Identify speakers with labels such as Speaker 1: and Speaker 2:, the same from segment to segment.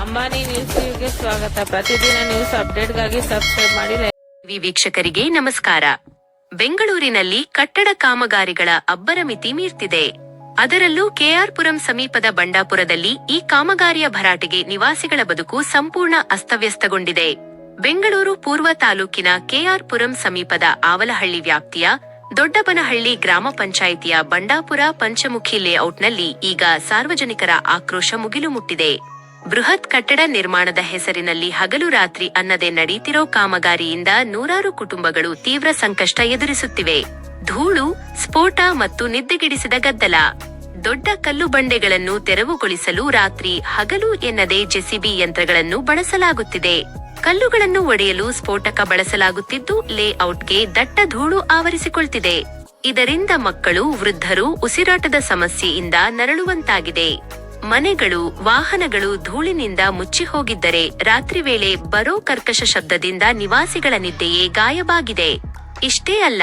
Speaker 1: ಅಂಬಾನಿ ನ್ಯೂಸ್ಗೆ ಸ್ವಾಗತ. ಪ್ರತಿದಿನ ನ್ಯೂಸ್ ಅಪ್ಡೇಟ್ಗಾಗಿ ಸಬ್ಸ್ಕ್ರೈಬ್ ಮಾಡಿ.
Speaker 2: ವೀಕ್ಷಕರಿಗೆ ನಮಸ್ಕಾರ. ಬೆಂಗಳೂರಿನಲ್ಲಿ ಕಟ್ಟಡ ಕಾಮಗಾರಿಗಳ ಅಬ್ಬರ ಮಿತಿ ಮೀರ್ತಿದೆ. ಅದರಲ್ಲೂ ಕೆಆರ್ ಪುರಂ ಸಮೀಪದ ಬಂಡಾಪುರದಲ್ಲಿ ಈ ಕಾಮಗಾರಿಯ ಭರಾಟೆಗೆ ನಿವಾಸಿಗಳ ಬದುಕು ಸಂಪೂರ್ಣ ಅಸ್ತವ್ಯಸ್ತಗೊಂಡಿದೆ. ಬೆಂಗಳೂರು ಪೂರ್ವ ತಾಲೂಕಿನ ಕೆಆರ್ ಪುರಂ ಸಮೀಪದ ಆವಲಹಳ್ಳಿ ವ್ಯಾಪ್ತಿಯ ದೊಡ್ಡಬನಹಳ್ಳಿ ಗ್ರಾಮ ಪಂಚಾಯಿತಿಯ ಬಂಡಾಪುರ ಪಂಚಮುಖಿ ಲೇಔಟ್ನಲ್ಲಿ ಈಗ ಸಾರ್ವಜನಿಕರ ಆಕ್ರೋಶ ಮುಗಿಲು ಮುಟ್ಟಿದೆ. ಬೃಹತ್ ಕಟ್ಟಡ ನಿರ್ಮಾಣದ ಹೆಸರಿನಲ್ಲಿ ಹಗಲು ರಾತ್ರಿ ಅನ್ನದೆ ನಡೀತಿರೋ ಕಾಮಗಾರಿಯಿಂದ ನೂರಾರು ಕುಟುಂಬಗಳು ತೀವ್ರ ಸಂಕಷ್ಟ ಎದುರಿಸುತ್ತಿವೆ. ಧೂಳು, ಸ್ಫೋಟ ಮತ್ತು ನಿದ್ದೆಗೆಡಿಸಿದ ಗದ್ದಲ. ದೊಡ್ಡ ಕಲ್ಲು ಬಂಡೆಗಳನ್ನು ತೆರವುಗೊಳಿಸಲು ರಾತ್ರಿ ಹಗಲು ಎನ್ನದೆ ಜೆಸಿಬಿ ಯಂತ್ರಗಳನ್ನು ಬಳಸಲಾಗುತ್ತಿದೆ. ಕಲ್ಲುಗಳನ್ನು ಒಡೆಯಲು ಸ್ಫೋಟಕ ಬಳಸಲಾಗುತ್ತಿದ್ದು ಲೇಔಟ್ಗೆ ದಟ್ಟ ಧೂಳು ಆವರಿಸಿಕೊಳ್ತಿದೆ. ಇದರಿಂದ ಮಕ್ಕಳು, ವೃದ್ಧರು ಉಸಿರಾಟದ ಸಮಸ್ಯೆಯಿಂದ ನರಳುವಂತಾಗಿದೆ. ಮನೆಗಳು, ವಾಹನಗಳು ಧೂಳಿನಿಂದ ಮುಚ್ಚಿ ಹೋಗಿದ್ದರೆ ರಾತ್ರಿ ವೇಳೆ ಬರೋ ಕರ್ಕಶ ಶಬ್ದದಿಂದ ನಿವಾಸಿಗಳ ನಿದ್ದೆಯೇ ಗಾಯವಾಗಿದೆ. ಇಷ್ಟೇ ಅಲ್ಲ,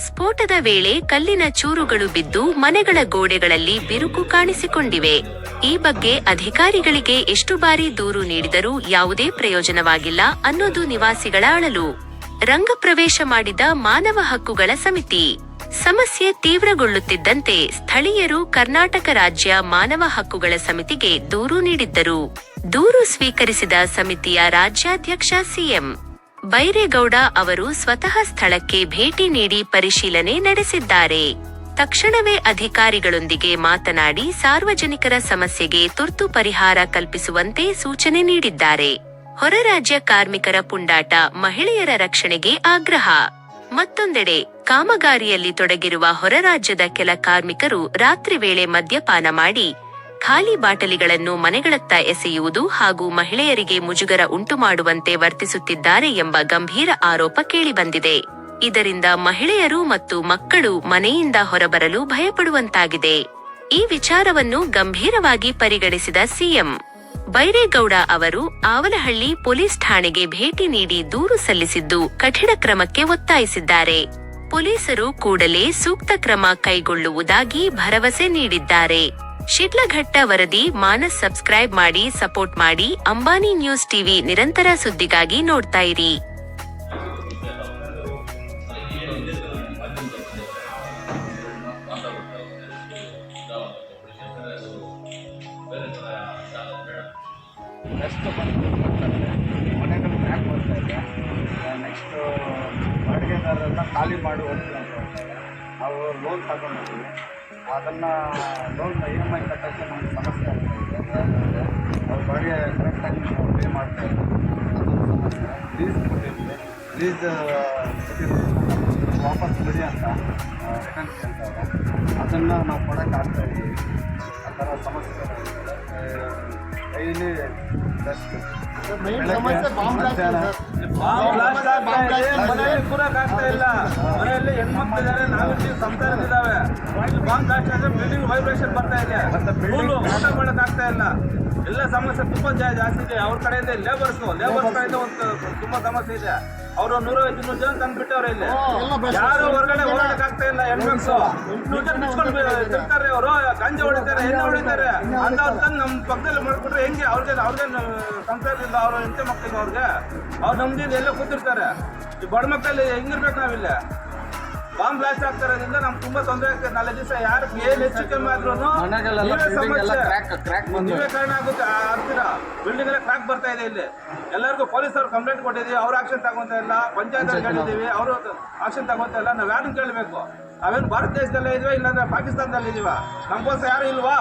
Speaker 2: ಸ್ಫೋಟದ ವೇಳೆ ಕಲ್ಲಿನ ಚೂರುಗಳು ಬಿದ್ದು ಮನೆಗಳ ಗೋಡೆಗಳಲ್ಲಿ ಬಿರುಕು ಕಾಣಿಸಿಕೊಂಡಿವೆ. ಈ ಬಗ್ಗೆ ಅಧಿಕಾರಿಗಳಿಗೆ ಎಷ್ಟು ಬಾರಿ ದೂರು ನೀಡಿದರೂ ಯಾವುದೇ ಪ್ರಯೋಜನವಾಗಿಲ್ಲ ಅನ್ನೋದು ನಿವಾಸಿಗಳ ಅಳಲು. ರಂಗಪ್ರವೇಶ ಮಾಡಿದ ಮಾನವ ಹಕ್ಕುಗಳ ಸಮಿತಿ. ಸಮಸ್ಯೆ ತೀವ್ರಗೊಳ್ಳುತ್ತಿದ್ದಂತೆ ಸ್ಥಳೀಯರು ಕರ್ನಾಟಕ ರಾಜ್ಯ ಮಾನವ ಹಕ್ಕುಗಳ ಸಮಿತಿಗೆ ದೂರು ನೀಡಿದ್ದರು. ದೂರು ಸ್ವೀಕರಿಸಿದ ಸಮಿತಿಯ ರಾಜ್ಯಾಧ್ಯಕ್ಷ ಸಿಎಂ ಬೈರೇಗೌಡ ಅವರು ಸ್ವತಃ ಸ್ಥಳಕ್ಕೆ ಭೇಟಿ ನೀಡಿ ಪರಿಶೀಲನೆ ನಡೆಸಿದ್ದಾರೆ. ತಕ್ಷಣವೇ ಅಧಿಕಾರಿಗಳೊಂದಿಗೆ ಮಾತನಾಡಿ ಸಾರ್ವಜನಿಕರ ಸಮಸ್ಯೆಗೆ ತುರ್ತು ಪರಿಹಾರ ಕಲ್ಪಿಸುವಂತೆ ಸೂಚನೆ ನೀಡಿದ್ದಾರೆ. ಹೊರ ರಾಜ್ಯ ಕಾರ್ಮಿಕರ ಪುಂಡಾಟ, ಮಹಿಳೆಯರ ರಕ್ಷಣೆಗೆ ಆಗ್ರಹ. ಮತ್ತೊಂದೆಡೆ ಕಾಮಗಾರಿಯಲ್ಲಿ ತೊಡಗಿರುವ ಹೊರ ರಾಜ್ಯದ ಕೆಲ ಕಾರ್ಮಿಕರು ರಾತ್ರಿ ವೇಳೆ ಮದ್ಯಪಾನ ಮಾಡಿ ಖಾಲಿ ಬಾಟಲಿಗಳನ್ನು ಮನೆಗಳತ್ತ ಎಸೆಯುವುದು ಹಾಗೂ ಮಹಿಳೆಯರಿಗೆ ಮುಜುಗರ ಉಂಟು ಮಾಡುವಂತೆ ವರ್ತಿಸುತ್ತಿದ್ದಾರೆ ಎಂಬ ಗಂಭೀರ ಆರೋಪ ಕೇಳಿಬಂದಿದೆ. ಇದರಿಂದ ಮಹಿಳೆಯರು ಮತ್ತು ಮಕ್ಕಳು ಮನೆಯಿಂದ ಹೊರಬರಲು ಭಯಪಡುವಂತಾಗಿದೆ. ಈ ವಿಚಾರವನ್ನು ಗಂಭೀರವಾಗಿ ಪರಿಗಣಿಸಿದ ಸಿಎಂ ಬೈರೇಗೌಡ ಅವರು ಆವಲಹಳ್ಳಿ ಪೊಲೀಸ್ ಠಾಣೆಗೆ ಭೇಟಿ ನೀಡಿ ದೂರು ಸಲ್ಲಿಸಿದ್ದು ಕಠಿಣ ಕ್ರಮಕ್ಕೆ ಒತ್ತಾಯಿಸಿದ್ದಾರೆ. ಪೊಲೀಸರು ಕೂಡಲೇ ಸೂಕ್ತ ಕ್ರಮ ಕೈಗೊಳ್ಳುವುದಾಗಿ ಭರವಸೆ ನೀಡಿದ್ದಾರೆ. ಶಿಡ್ಲಘಟ್ಟ ವರದಿ ಮಾನಸ್ ಸಬ್ಸ್ಕ್ರೈಬ್ ಮಾಡಿ, ಸಪೋರ್ಟ್ ಮಾಡಿ. ಅಂಬಾನಿ ನ್ಯೂಸ್ ಟಿವಿ ನಿರಂತರ ಸುದ್ದಿಗಾಗಿ ನೋಡ್ತಾ ಇರಿ.
Speaker 3: ನೆಕ್ಸ್ಟ್ ಮನೆಗಳು ಬ್ಯಾಕ್ ಬರ್ತಾ ಇದೆ. ನೆಕ್ಸ್ಟು ಬಾಡಿಗೆದಾರರನ್ನ ಖಾಲಿ ಮಾಡಿ ಹೋಗ್ತೀವಿ ಅಂತ ಹೇಳ್ತಾರೆ. ನಾವು ಲೋನ್ ತಗೊಂಡಿದ್ದೀವಿ, ಅದನ್ನು ಲೋನ್ EMI ಕಟ್ಟೋಕ್ಕೆ ನಮಗೆ ಸಮಸ್ಯೆ ಆಗ್ತಾಯಿದೆ. ಅವ್ರು ಬಾಡಿಗೆ ಕರೆಕ್ಟಾಗಿ ಪೇ ಮಾಡ್ತಾ ಇದ್ದೀವಿ, ಅದೊಂದು ಸಮಸ್ಯೆ. ಲೀಸ್ ಕೊಟ್ಟಿದ್ದೀವಿ, ಲೀಸ್ ವಾಪಸ್ ಬಿಡಿ ಅಂತ ರಿಟರ್ನ್ ಕೇಳ್ತಾರೆ. ಅದನ್ನು ನಾವು ಕೊಡೋಕ್ಕಾಗ್ತಾಯಿದ್ದೀವಿ. ಆ ಥರ ಸಮಸ್ಯೆಗಳಿದೆ. ಡೈಲಿ ಜಸ್ಟ್
Speaker 4: ಮನೆಯಲ್ಲಿ ಕೂರಕ್ಕಾಗ್ತಾ ಇಲ್ಲ. ಮನೆಯಲ್ಲಿ ಹೆಣ್ಮಕ್ಳಿದ್ದಾರೆ, ನಾಲ್ಕು ಸಂಸಾರದಿದ್ದಾವೆ. ಬಾಂಬ್ ಬ್ಲಾಸ್ಟ್ ಆದ್ರೆ ಬಿಲ್ಡಿಂಗ್ ವೈಬ್ರೇಷನ್ ಬರ್ತಾ ಇದೆ, ಊಟ ಮಾಡೋಕ್ಕಾಗ್ತಾ ಇಲ್ಲ. ಎಲ್ಲ ಸಮಸ್ಯೆ ತುಂಬಾ ಜಾಸ್ತಿ ಇದೆ. ಅವ್ರ ಕಡೆಯಿಂದ ಲೇಬರ್ಸ್ ಕಡೆಯಿಂದ ಒಂದು ತುಂಬಾ ಸಮಸ್ಯೆ ಇದೆ. ಅವರು 150-200 ಜನ ತಂದ್ಬಿಟ್ಟವ್ರೆ. ಇಲ್ಲಿ ಯಾರು ಹೊರಗಡೆ ಹೋಗಕ್ಕಾಗ್ತಾ ಇಲ್ಲ. ಹೆಣ್ಮಕ್ಳು 200 ಜನ ಬಿಚ್ಕೊಂಡು ತಿರ್ತಾರೆ. ಅವರು ಗಾಂಜಾ ಹೊಡಿತಾರೆ, ಎಣ್ಣೆ ಹೊಡಿತಾರೆ ಅಂತ ಅವ್ರು ತಂದು ನಮ್ಮ ಪಕ್ಕದಲ್ಲಿ ಮಾಡ್ಬಿಟ್ರೆ ಹೆಂಗೆ? ಅವ್ರಿಗೆ ಸಂಸಾರ ಇಲ್ಲ, ಅವ್ರ ಹೆಂಡತಿ ಮಕ್ಕಳಿಗೆ ಅವ್ರಿಗೆ ಅವ್ರು ನಮ್ದಿಂದ ಎಲ್ಲ ಕೂತಿರ್ತಾರೆ. ಈ ಬಡ ಮಕ್ಕಳಲ್ಲಿ ಹೆಂಗಿರ್ಬೇಕು ನಾವಿಲ್ಲ? ಬಾಂಬ್ ಬ್ಲಾಸ್ಟ್ ಆಗ್ತಾರೋದ್ರಿಂದ ನಮ್ಗೆ ತುಂಬಾ ತೊಂದರೆ ಆಗ್ತದೆ. 4 ದಿವಸ ಯಾರು ಏನ್ ಹೆಚ್ಚು ಕಮ್ಮಿ ಆದ್ರೂ ನೀವೇ ಕಾರಣ ಆಗುತ್ತೆ. ಆಗ್ತೀರಾ? ಬಿಲ್ಡಿಂಗ್ ಎಲ್ಲ ಕ್ರಾಕ್ ಬರ್ತಾ ಇದೆ. ಇಲ್ಲಿ ಎಲ್ಲರಿಗೂ ಪೊಲೀಸ್ ಅವ್ರು ಕಂಪ್ಲೇಂಟ್ ಕೊಟ್ಟಿದ್ದೀವಿ, ಅವ್ರು ಆಕ್ಷನ್ ತಗೊಂತ ಇಲ್ಲ. ಪಂಚಾಯತ್ ಅವ್ರು ಹೇಳಿದ್ದೀವಿ, ಅವರು ಆಕ್ಷನ್ ತಗೊಂತ ಇಲ್ಲ. ನಾವ್ ಯಾರನ್ನು ಕೇಳಬೇಕು? ನಾವೇನು ಭಾರತ ದೇಶದಲ್ಲೇ ಇದೀವ, ಇಲ್ಲಾಂದ್ರೆ ಪಾಕಿಸ್ತಾನದಲ್ಲಿ ಇದೀವ? ನಮ್ಗೋಸ್ಕರ ಯಾರು ಇಲ್ವಾ?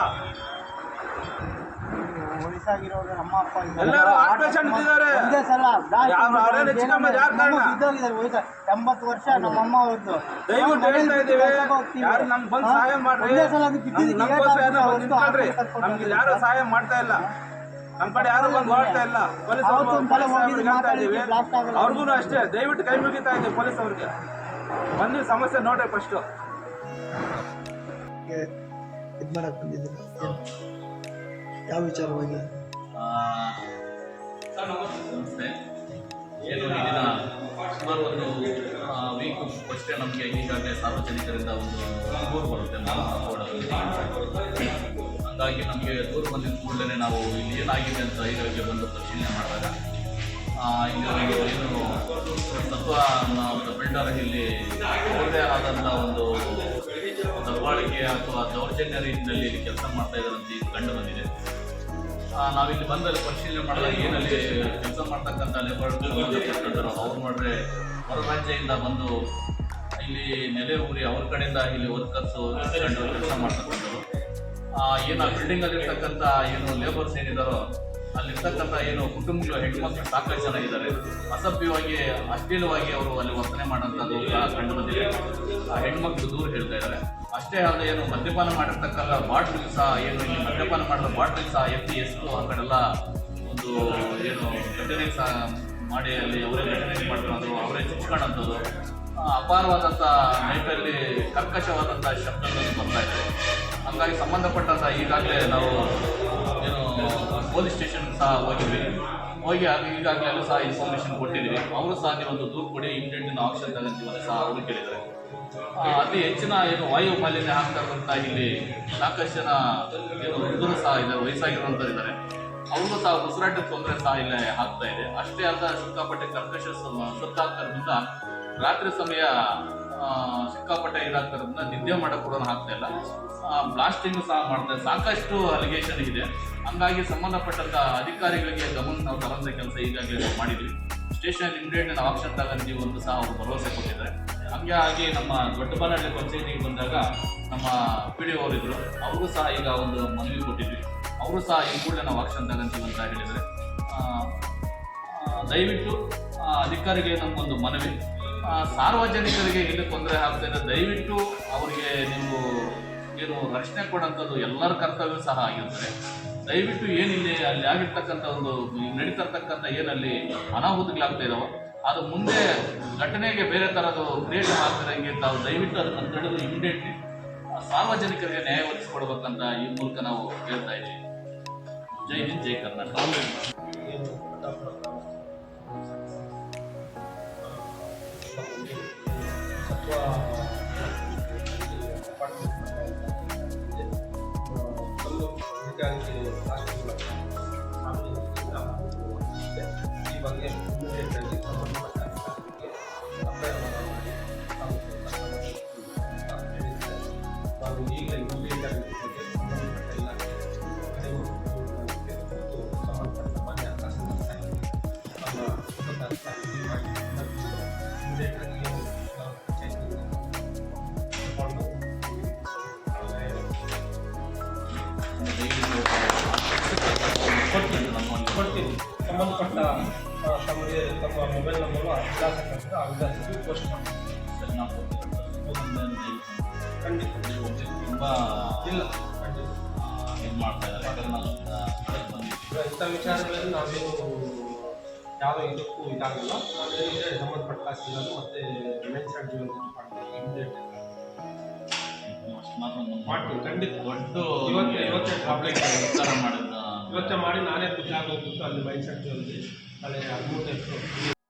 Speaker 3: ವಯಸ್ಸಾಗಿರೋರು ನಮ್ಮ ಅಪ್ಪ
Speaker 4: ಎಲ್ಲರೂ ಹಾರ್ಟ್ ಪೇಷಂಟ್ ಇದ್ದಾರೆ.
Speaker 3: ವಯಸ್ಸು 80 ವರ್ಷ ನಮ್ಮಮ್ಮ ಅವ್ರದ್ದು.
Speaker 4: ದಯವಿಟ್ಟು ಹೇಳ್ತಾ ಇದ್ದೀವಿ, ಯಾರು ನಮ್ಗೆ ಬಂದು ಸಹಾಯ ಮಾಡ್ರಿ. ನಮ್ಗೆ ಯಾರು ಸಹಾಯ ಮಾಡ್ತಾ ಇಲ್ಲ. ನಮ್ಮ ಕಡೆ ಯಾರು ಬಂದು ಮಾಡ್ತಾ ಇಲ್ಲ. ಪೊಲೀಸ್ ಹೇಳ್ತಾ ಇದ್ದೀವಿ, ಅವ್ರಿಗೂ ಅಷ್ಟೇ. ದಯವಿಟ್ಟು ಕೈ ಮುಗಿತಾ ಇದ್ದೀವಿ ಪೊಲೀಸ್ ಅವ್ರಿಗೆ. ಬಂದು ಸಮಸ್ಯೆ ನೋಡ್ರಿ ಫಸ್ಟ್.
Speaker 5: ಇದು ಮಾಡಕ್ ಬಂದಿದ್ದೀನಿ. ಯಾವ ವಿಚಾರವಾಗಿ?
Speaker 6: ಏನು ಇದನ್ನ ಸುಮಾರು ಒಂದು ವೀಕ್ ಅಷ್ಟೇ ನಮಗೆ ಈಗಾಗಲೇ ಸಾರ್ವಜನಿಕರಿಂದ ಒಂದು ದೂರು ಬರುತ್ತೆ. ಹಂಗಾಗಿ ಹಾಗಾಗಿ ನಮಗೆ ದೂರ ಬಂದಿದ್ದ ಕೂಡಲೇ ನಾವು ಇಲ್ಲಿ ಏನಾಗಿದೆ ಅಂತ ಈಗಾಗಲೇ ಬಂದು ಪರಿಶೀಲನೆ ಮಾಡಿದಾಗ ಇಲ್ಲಿ ಏನು ತತ್ವ ಬಿಲ್ಡರ್ ಇಲ್ಲಿ ಅವ್ರದೇ ಆದಂಥ ಒಂದು ದಬ್ಬಾಳಿಕೆ ಅಥವಾ ದೌರ್ಜನ್ಯ ರೀತಿಯಲ್ಲಿ ಇಲ್ಲಿ ಕೆಲಸ ಮಾಡ್ತಾ ಇದ್ದಾರಂತ ಇದು ಕಂಡು ಬಂದಿದೆ. ನಾವಿಲ್ಲಿ ಬಂದಲ್ಲಿ ಪರಿಶೀಲನೆ ಮಾಡಿದಾಗ ಏನಲ್ಲಿ ಕೆಲಸ ಮಾಡ್ತಕ್ಕಂಥ ಲೇಬರ್ ಅವ್ರು ನೋಡ್ರೆ ಹೊರ ರಾಜ್ಯದಿಂದ ಬಂದು ಇಲ್ಲಿ ನೆಲೆ ಊರಿ ಅವ್ರ ಕಡೆಯಿಂದ ಇಲ್ಲಿ ವರ್ಕರ್ಸು ಕೆಲಸ ಮಾಡ್ತಕ್ಕಂಥವ್ರು. ಏನು ಆ ಬಿಲ್ಡಿಂಗಲ್ಲಿರ್ತಕ್ಕಂಥ ಏನು ಲೇಬರ್ಸ್ ಏನಿದ್ದಾರೋ ಅಲ್ಲಿರ್ತಕ್ಕಂಥ ಏನು ಕುಟುಂಬಗಳು ಹೆಣ್ಮಕ್ಳು ಸಾಕಷ್ಟು ಜನ ಇದ್ದಾರೆ. ಅಸಭ್ಯವಾಗಿ ಅಶ್ಲೀಲವಾಗಿ ಅವರು ಅಲ್ಲಿ ವರ್ತನೆ ಮಾಡೋಂಥದ್ದು ಕಂಡು ಬಂದಿದೆ. ಆ ಹೆಣ್ಮಕ್ಳು ದೂರ ಹೇಳ್ತಾ ಇದ್ದಾರೆ. ಅಷ್ಟೇ ಅಲ್ಲದೆ ಏನು ಮದ್ಯಪಾನ ಮಾಡಿರ್ತಕ್ಕಂಥ ಬಾಟ್ಲಿಗೆ ಸಹ ಏನು ಇಲ್ಲಿ ಮದ್ಯಪಾನ ಮಾಡಿದ ಬಾಟ್ಲಿಗೆ ಸಹ ಎತ್ತಿ ಎಷ್ಟು ಆ ಕಡೆಲ್ಲ ಒಂದು ಏನು ಘಟನೆ ಸಹ ಮಾಡಿ ಅಲ್ಲಿ ಅವರೇ ಘಟನೆ ಮಾಡ್ಕೊಳ್ಳೋದು, ಅವರೇ ಚುಚ್ಕೊಳ್ಳೋಂಥದ್ದು, ಅಪಾರವಾದಂಥ ನೈಟಲ್ಲಿ ಕರ್ಕಶವಾದಂಥ ಶಬ್ದಗಳನ್ನು ಬರ್ತಾ ಇದೆ. ಹಾಗಾಗಿ ಸಂಬಂಧಪಟ್ಟಂಥ ಈಗಾಗಲೇ ನಾವು ಏನು ಪೊಲೀಸ್ ಸ್ಟೇಷನ್ಗೆ ಸಹ ಹೋಗಿ ಈಗಾಗಲೇ ಎಲ್ಲ ಸಹ ಇನ್ಫಾರ್ಮೇಷನ್ ಕೊಟ್ಟಿದ್ದೀವಿ. ಅವರು ಸಹ ಒಂದು ದೂರು ಕೊಡಿ, ಇಮಿಡಿಯೇಟ್ ಆಕ್ಷನ್ ತಗೊಂತೀವಿ ಸಹ ಅವರು ಕೇಳಿದ್ದಾರೆ. ಅತಿ ಹೆಚ್ಚಿನ ಏನು ವಾಯು ಮಾಲಿನ್ಯ ಆಗ್ತಾ ಇರುವಂಥ ಇಲ್ಲಿ ಸಾಕಷ್ಟು ಜನ ಏನು ಹುಡುಗರು ಸಹ ಇದ್ದಾರೆ, ವಯಸ್ಸಾಗಿರುವಂಥವ್ರು ಇದ್ದಾರೆ. ಅವ್ರಿಗೂ ಸಹ ಉಸಿರಾಟದ ತೊಂದರೆ ಸಹ ಇಲ್ಲೇ ಆಗ್ತಾ ಇದೆ. ಅಷ್ಟೇ ಅಲ್ಲ, ಸಿಕ್ಕಾಪಟ್ಟೆ ಕರ್ಕಶ ಸುತ್ತಾಗ್ತಾರೋದ್ರಿಂದ ರಾತ್ರಿ ಸಮಯ ಸಿಕ್ಕಾಪಟ್ಟೆ ಇದಾಗ್ತಾರೋದ್ರಿಂದ ನಿದ್ದೆ ಮಾಡೋಕ್ಕೆ ಕೂಡ ಆಗ್ತಾ ಇಲ್ಲ. ಬ್ಲಾಸ್ಟಿಂಗ್ ಸಹ ಮಾಡ್ತಾರೆ. ಸಾಕಷ್ಟು ಅಲಿಗೇಷನ್ ಇದೆ. ಹಂಗಾಗಿ ಸಂಬಂಧಪಟ್ಟಂಥ ಅಧಿಕಾರಿಗಳಿಗೆ ಗಮನ ನಾವು ತರಂಥ ಕೆಲಸ ಈಗಾಗಲೇ ನಾವು ಮಾಡಿದ್ವಿ. ಸ್ಟೇಷನ್ ಇಮಿಡಿಯೇಟ್ ನಾವು ಆಕ್ಷನ್ ತಗೊಂತೀವಿ ಒಂದು ಸಹ ಅವರು ಭರವಸೆ ಕೊಟ್ಟಿದ್ದಾರೆ. ಹಾಗಾಗಿ ನಮ್ಮ ದೊಡ್ಡಬಳ್ಳಾಪುರ ಪಂಚಾಯತಿಗೆ ಬಂದಾಗ ನಮ್ಮ PDO ಅವರಿದ್ದರು, ಅವರು ಸಹ ಈಗ ಒಂದು ಮನವಿ ಕೊಟ್ಟಿದ್ವಿ. ಅವರು ಸಹ ಈ ಕೂಡಲೇ ನಾವು ಆಕ್ಷನ್ ತಗೊಂತೀವಿ ಅಂತ ಹೇಳಿದರೆ, ದಯವಿಟ್ಟು ಅಧಿಕಾರಿಗೆ ನಮಗೊಂದು ಮನವಿ, ಸಾರ್ವಜನಿಕರಿಗೆ ಇಲ್ಲಿ ತೊಂದರೆ ಆಗ್ತಾ ಇದೆ. ದಯವಿಟ್ಟು ಅವರಿಗೆ ನೀವು ಏನು ರಕ್ಷಣೆ ಕೊಡೋಂಥದ್ದು ಎಲ್ಲರ ಕರ್ತವ್ಯ ಸಹ ಆಗಿರ್ತಾರೆ. ದಯವಿಟ್ಟು ಏನಿಲ್ಲಿ ಅಲ್ಲಿ ಆಗಿರ್ತಕ್ಕಂಥ ಒಂದು ನಡೀತಿರ್ತಕ್ಕಂಥ ಏನಲ್ಲಿ ಅನಾಹುತಗಳಾಗ್ತಾ ಇದಾವೋ ಅದು ಮುಂದೆ ಘಟನೆಗೆ ಬೇರೆ ಥರದ್ದು ಕ್ರಿಯೇಟ್ ಆಗ್ತಿರಂಗೆ ತಾವು ದಯವಿಟ್ಟು ಅದನ್ನು ತಡೆದು ಇಮಿಡಿಯೇಟ್ಲಿ ಸಾರ್ವಜನಿಕರಿಗೆ ನ್ಯಾಯ ಒದಗಿಸ್ಕೊಡ್ಬೇಕಂತ ಈ ಮೂಲಕ ನಾವು ಹೇಳ್ತಾ ಇದ್ದೀವಿ. ಜೈ ಹಿಂದ್, ಜೈ ಕರ್ನಾಟಕ.
Speaker 4: ಈ ಬಗ್ಗೆ ಇಮಿಡಿಯೇಟಾಗಿ ಸಂಬಂಧಪಟ್ಟ ಅಧಿಕಾರಿಗೆ ನಾವು ಈಗಲೇ ಇಮಿಡಿಯೇಟಾಗಿ ಸಂಬಂಧಪಟ್ಟ ಇಲಾಖೆ ಸಂಬಂಧಪಟ್ಟ ಮಾನ್ಯ ತಹಸೀಲ್ದಾರ್ ನಮ್ಮ ಇಮಿಡಿಯೇಟಾಗಿ ಕೊಡ್ತೀನಿ. ಸಂಬಂಧಪಟ್ಟ ತಮಗೆ ತಮ್ಮ ಮೊಬೈಲ್ ನಂಬರು ಆ ವಿಳಾಸಕ್ಕೆ ಆ ವಿಳಾಸಕ್ಕೆ ಪೋಸ್ಟ್ ಮಾಡ್ತೀನಿ. ಖಂಡಿತ
Speaker 6: ತುಂಬ
Speaker 4: ಇಲ್ಲ, ಖಂಡಿತ
Speaker 6: ಇದು ಮಾಡ್ತಾ ಇದ್ದಾರೆ.
Speaker 4: ಇಂಥ ವಿಚಾರಗಳಲ್ಲಿ ನಾವೇನು ಯಾವುದೋ ಇದಕ್ಕೂ ಇದಾಗಲ್ಲ. ನಾವೇನಿದೆ ಸಂಬಂಧಪಟ್ಟ ತಹಸೀಲ್ದಾರ್ ಮತ್ತು ಮೆನ್ಸೆಡ್ ಡಿಪಾರ್ಟ್ಮೆಂಟ್ ಇಮಿಡಿಯೇಟ್ ಮಾಡ್ತೀನಿ. ಖಂಡಿತ ಇವತ್ತೇ
Speaker 6: ಉತ್ತರ ಮಾಡಿದ
Speaker 4: ಇವತ್ತೇ ಮಾಡಿ ನಾನೇ ಖುಷಿ ಆಗೋಗ್ಬಿಟ್ಟು ಅಲ್ಲಿ ಮೈಂಡ್ ಸೆಟ್ ಅಲ್ಲಿ 13